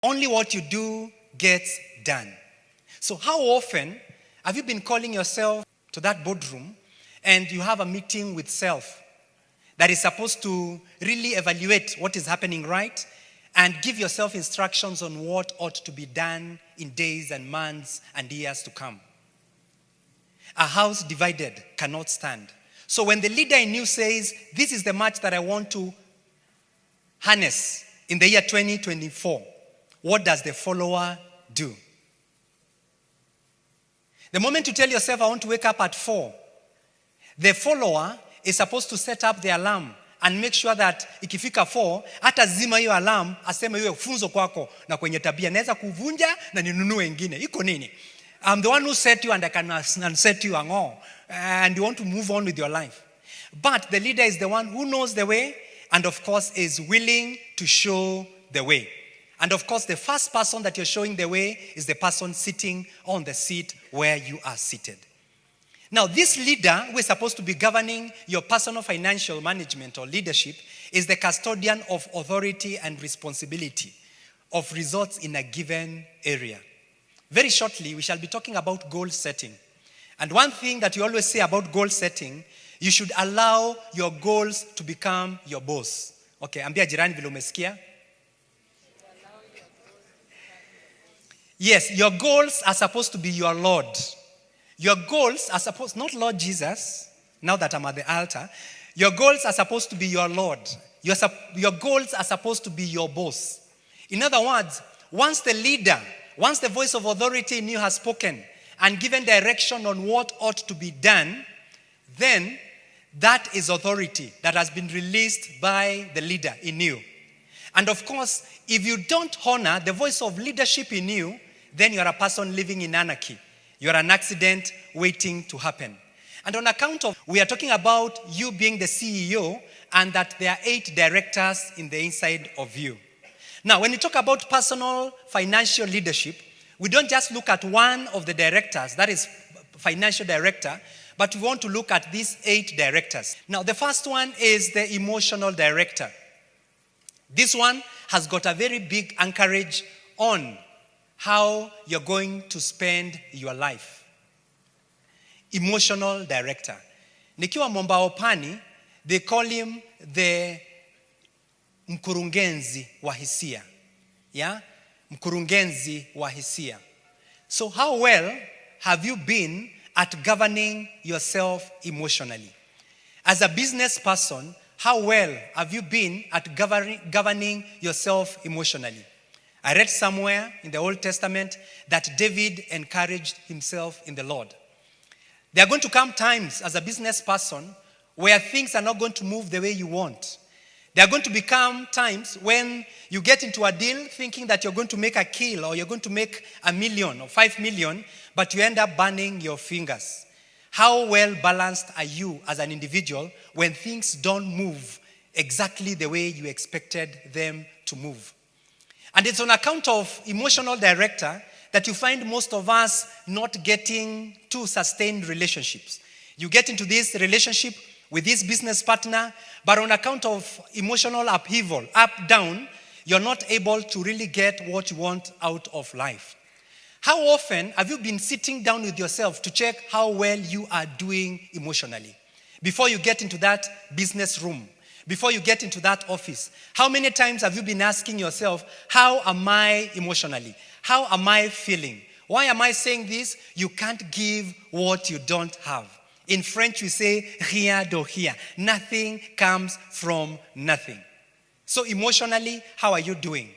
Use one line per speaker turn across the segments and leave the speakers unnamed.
Only what you do gets done. So how often have you been calling yourself to that boardroom and you have a meeting with self that is supposed to really evaluate what is happening right and give yourself instructions on what ought to be done in days and months and years to come? A house divided cannot stand. So when the leader in you says, this is the match that I want to harness in the year 2024, what does the follower do? The moment you tell yourself, I want to wake up at 4, the follower is supposed to set up the alarm and make sure that ikifika 4, hata zima hiyo alarm, aseme hiyo funzo kwako na kwenye tabia. Naweza kuvunja na ninunue ingine. Iko nini? I'm the one who set you and I can unset you and you want to move on with your life. But the leader is the one who knows the way and of course is willing to show the way. And of course, the first person that you're showing the way is the person sitting on the seat where you are seated. Now, this leader who is supposed to be governing your personal financial management or leadership is the custodian of authority and responsibility of results in a given area. Very shortly, we shall be talking about goal setting. And one thing that you always say about goal setting, you should allow your goals to become your boss. Okay, ambia jirani vile umesikia. Yes, your goals are supposed to be your Lord. Your goals are supposed, not Lord Jesus, now that I'm at the altar, your goals are supposed to be your Lord. Your goals are supposed to be your boss. In other words, once the voice of authority in you has spoken and given direction on what ought to be done, then that is authority that has been released by the leader in you. And of course, if you don't honor the voice of leadership in you, then you are a person living in anarchy. You are an accident waiting to happen. And on account of, we are talking about you being the CEO and that there are 8 directors in the inside of you. Now, when you talk about personal financial leadership, we don't just look at one of the directors, that is financial director, but we want to look at these 8 directors. Now, the first one is the emotional director. This one has got a very big anchorage on how you're going to spend your life. Emotional director. Nikiwa Mombaopani, they call him the mkurugenzi wa hisia. Yeah? Mkurugenzi wa hisia. So how well have you been at governing yourself emotionally? As a business person, how well have you been at governing yourself emotionally? I read somewhere in the Old Testament that David encouraged himself in the Lord. There are going to come times as a business person where things are not going to move the way you want. There are going to become times when you get into a deal thinking that you're going to make a kill or you're going to make $1 million or 5 million, but you end up burning your fingers. How well balanced are you as an individual when things don't move exactly the way you expected them to move? And it's on account of emotional director that you find most of us not getting to sustained relationships. You get into this relationship with this business partner, but on account of emotional upheaval, up, down, you're not able to really get what you want out of life. How often have you been sitting down with yourself to check how well you are doing emotionally? Before you get into that business room, before you get into that office, how many times have you been asking yourself, how am I emotionally? How am I feeling? Why am I saying this? You can't give what you don't have. In French, we say, rien de rien. Nothing comes from nothing. So emotionally, how are you doing?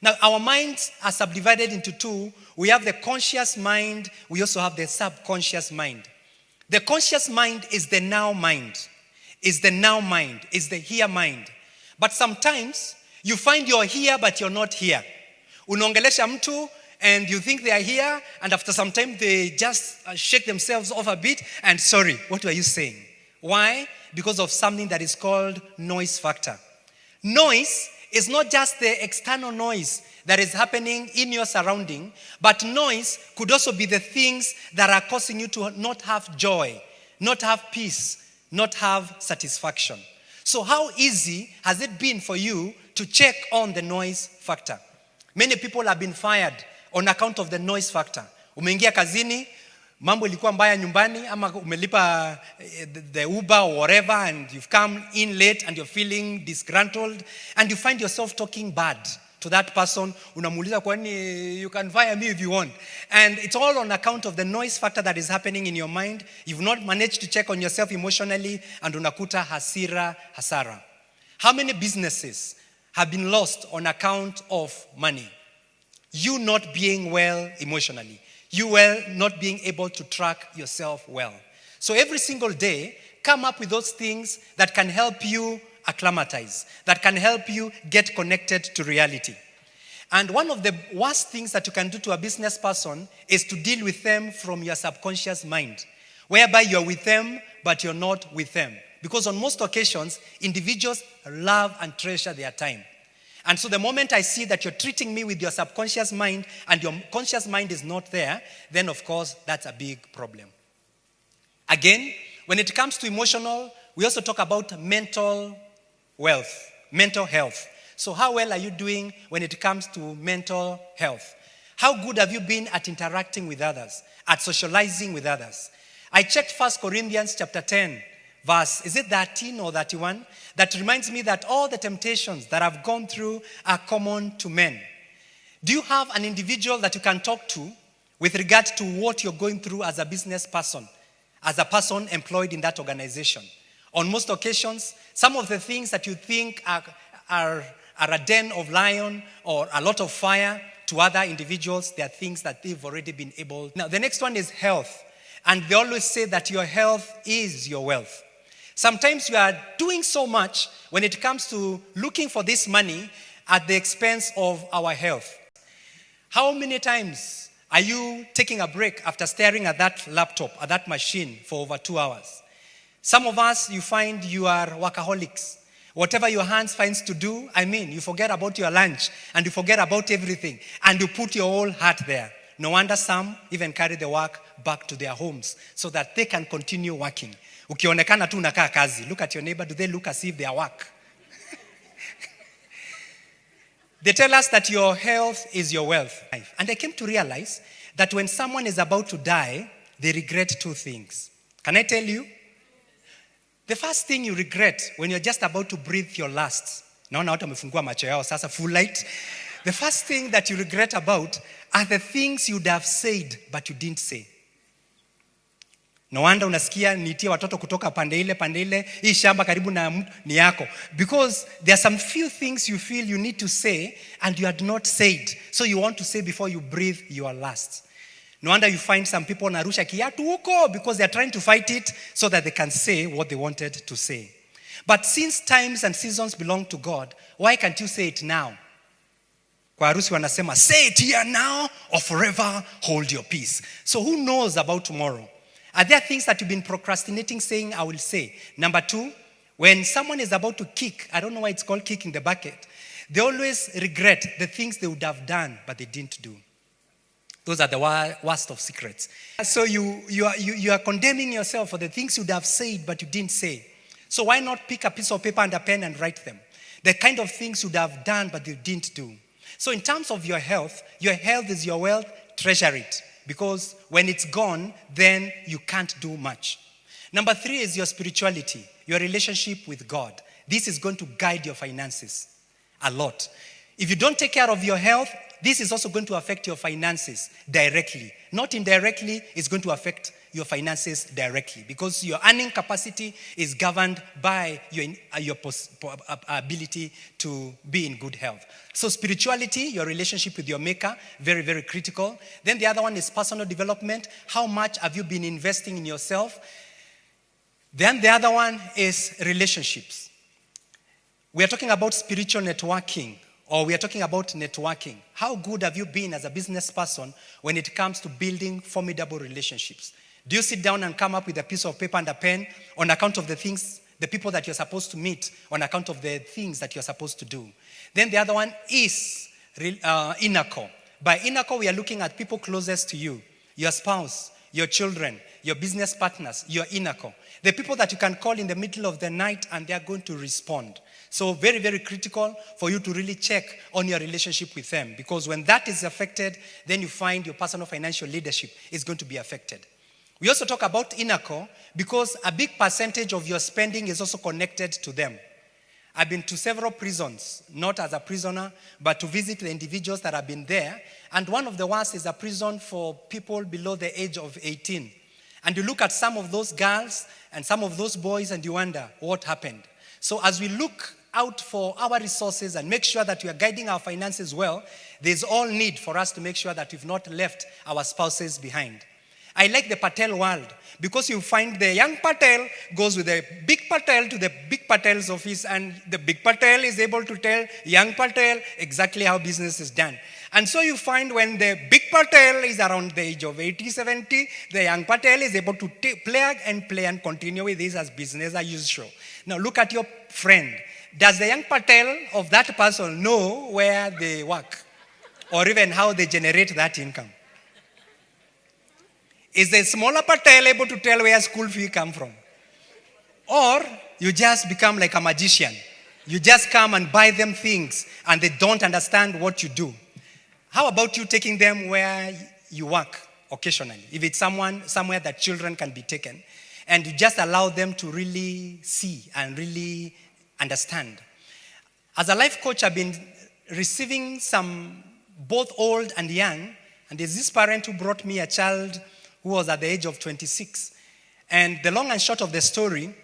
Now, our minds are subdivided into 2. We have the conscious mind. We also have the subconscious mind. The conscious mind is the now mind. Is the now mind. Is the here mind. But sometimes, you find you're here, but you're not here. Unaongelesha mtu, and you think they are here, and after some time, they just shake themselves off a bit, and sorry, what were you saying? Why? Because of something that is called noise factor. Noise is not just the external noise that is happening in your surrounding, but noise could also be the things that are causing you to not have joy, not have peace, not have satisfaction. So how easy has it been for you to check on the noise factor? Many people have been fired on account of the noise factor. Umeingia kazini, mambo ilikuwa mbaya nyumbani, ama umelipa the Uber or whatever, and you've come in late and you're feeling disgruntled, and you find yourself talking bad to that person. Unamuuliza kwani you can fire me if you want. And it's all on account of the noise factor that is happening in your mind. You've not managed to check on yourself emotionally, and unakuta hasara. How many businesses have been lost on account of money? You not being well emotionally. You not being able to track yourself well. So every single day, come up with those things that can help you acclimatize, that can help you get connected to reality. And one of the worst things that you can do to a business person is to deal with them from your subconscious mind, whereby you're with them, but you're not with them. Because on most occasions, individuals love and treasure their time. And so the moment I see that you're treating me with your subconscious mind and your conscious mind is not there, then of course, that's a big problem. Again, when it comes to emotional, we also talk about mental wealth, mental health. So how well are you doing when it comes to mental health? How good have you been at interacting with others, at socializing with others? I checked 1 Corinthians chapter 10, verse, is it 13 or 31? That reminds me that all the temptations that I've gone through are common to men. Do you have an individual that you can talk to with regard to what you're going through as a business person, as a person employed in that organization? On most occasions, some of the things that you think are a den of lion or a lot of fire to other individuals, they are things that they've already been able. Now, the next one is health. And they always say that your health is your wealth. Sometimes you are doing so much when it comes to looking for this money at the expense of our health. How many times are you taking a break after staring at that laptop, at that machine for over 2 hours? Some of us, you find you are workaholics. Whatever your hands finds to do, you forget about your lunch and you forget about everything and you put your whole heart there. No wonder some even carry the work back to their homes so that they can continue working. Ukionekana tu unakaa kazi. Look at your neighbor. Do they look as if they are work? They tell us that your health is your wealth. And I came to realize that when someone is about to die, they regret 2 things. Can I tell you? The first thing you regret when you're just about to breathe your last. Naona watu wamefungua macho yao sasa, full light. The first thing that you regret about are the things you'd have said but you didn't say. No wonder unasikia niitie watoto kutoka pande ile, hii shamba karibu na ni yako. Because there are some few things you feel you need to say and you had not said. So you want to say before you breathe your last. No wonder you find some people narusha kiatu huko because they are trying to fight it so that they can say what they wanted to say. But since times and seasons belong to God, why can't you say it now? Kwa harusi wanasema, say it here now or forever hold your peace. So who knows about tomorrow? Are there things that you've been procrastinating saying, I will say? Number 2, when someone is about to kick, I don't know why it's called kicking the bucket, they always regret the things they would have done, but they didn't do. Those are the worst of secrets. So you are condemning yourself for the things you'd have said, but you didn't say. So why not pick a piece of paper and a pen and write them? The kind of things you'd have done, but you didn't do. So in terms of your health is your wealth, treasure it. Because when it's gone, then you can't do much. Number 3 is your spirituality, your relationship with God. This is going to guide your finances a lot. If you don't take care of your health, this is also going to affect your finances directly. Not indirectly, it's going to affect your finances directly because your earning capacity is governed by your ability to be in good health. So spirituality, your relationship with your maker, very, very critical. Then the other one is personal development. How much have you been investing in yourself? Then the other one is relationships. We are talking about spiritual networking, or we are talking about networking. How good have you been as a business person when it comes to building formidable relationships? Do you sit down and come up with a piece of paper and a pen on account of the things, the people that you're supposed to meet, on account of the things that you're supposed to do? Then the other one is inner core. By inner core, we are looking at people closest to you, your spouse, your children, your business partners, your inner core. The people that you can call in the middle of the night and they are going to respond. So very, very critical for you to really check on your relationship with them, because when that is affected, then you find your personal financial leadership is going to be affected. We also talk about inner core because a big percentage of your spending is also connected to them. I've been to several prisons, not as a prisoner, but to visit the individuals that have been there. And one of the worst is a prison for people below the age of 18. And you look at some of those girls and some of those boys and you wonder what happened. So as we look out for our resources and make sure that we are guiding our finances well, there's all need for us to make sure that we've not left our spouses behind. I like the Patel world because you find the young Patel goes with the big Patel to the big Patel's office, and the big Patel is able to tell young Patel exactly how business is done. And so you find when the big Patel is around the age of 80, 70, the young Patel is able to play and continue with this as business as usual. Now look at your friend. Does the young Patel of that person know where they work or even how they generate that income? Is the smaller Patel able to tell where school fee come from? Or you just become like a magician. You just come and buy them things and they don't understand what you do. How about you taking them where you work occasionally? If it's somewhere that children can be taken, and you just allow them to really see and really understand. As a life coach, I've been receiving some both old and young, and there's this parent who brought me a child who was at the age of 26. And the long and short of the story,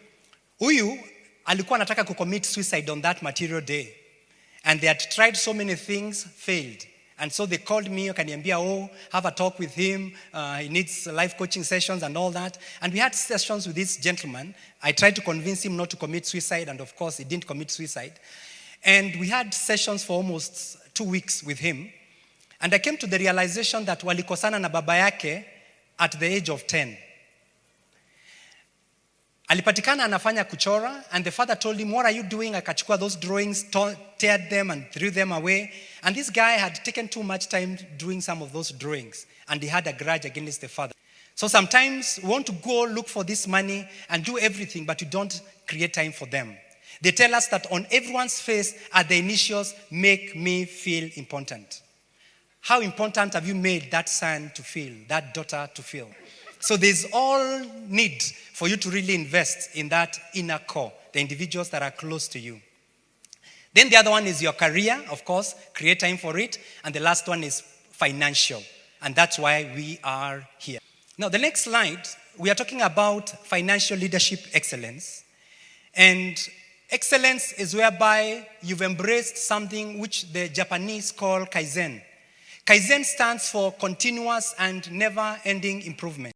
huyu alikuwa anataka kucommit suicide on that material day. And they had tried so many things, failed. And so they called me, wakaniambia, have a talk with him. He needs life coaching sessions and all that. And we had sessions with this gentleman. I tried to convince him not to commit suicide, and of course, he didn't commit suicide. And we had sessions for almost 2 weeks with him. And I came to the realization that walikosana na baba yake at the age of 10. Alipatikana anafanya kuchora, and the father told him, what are you doing? Akachukua those drawings, teared them and threw them away. And this guy had taken too much time doing some of those drawings, and he had a grudge against the father. So sometimes we want to go look for this money and do everything, but we don't create time for them. They tell us that on everyone's face are the initials, make me feel important. How important have you made that son to feel, that daughter to feel? So there's all need for you to really invest in that inner core, the individuals that are close to you. Then the other one is your career, of course, create time for it. And the last one is financial. And that's why we are here. Now, the next slide, we are talking about financial leadership excellence. And excellence is whereby you've embraced something which the Japanese call Kaizen. Kaizen stands for continuous and never-ending improvement.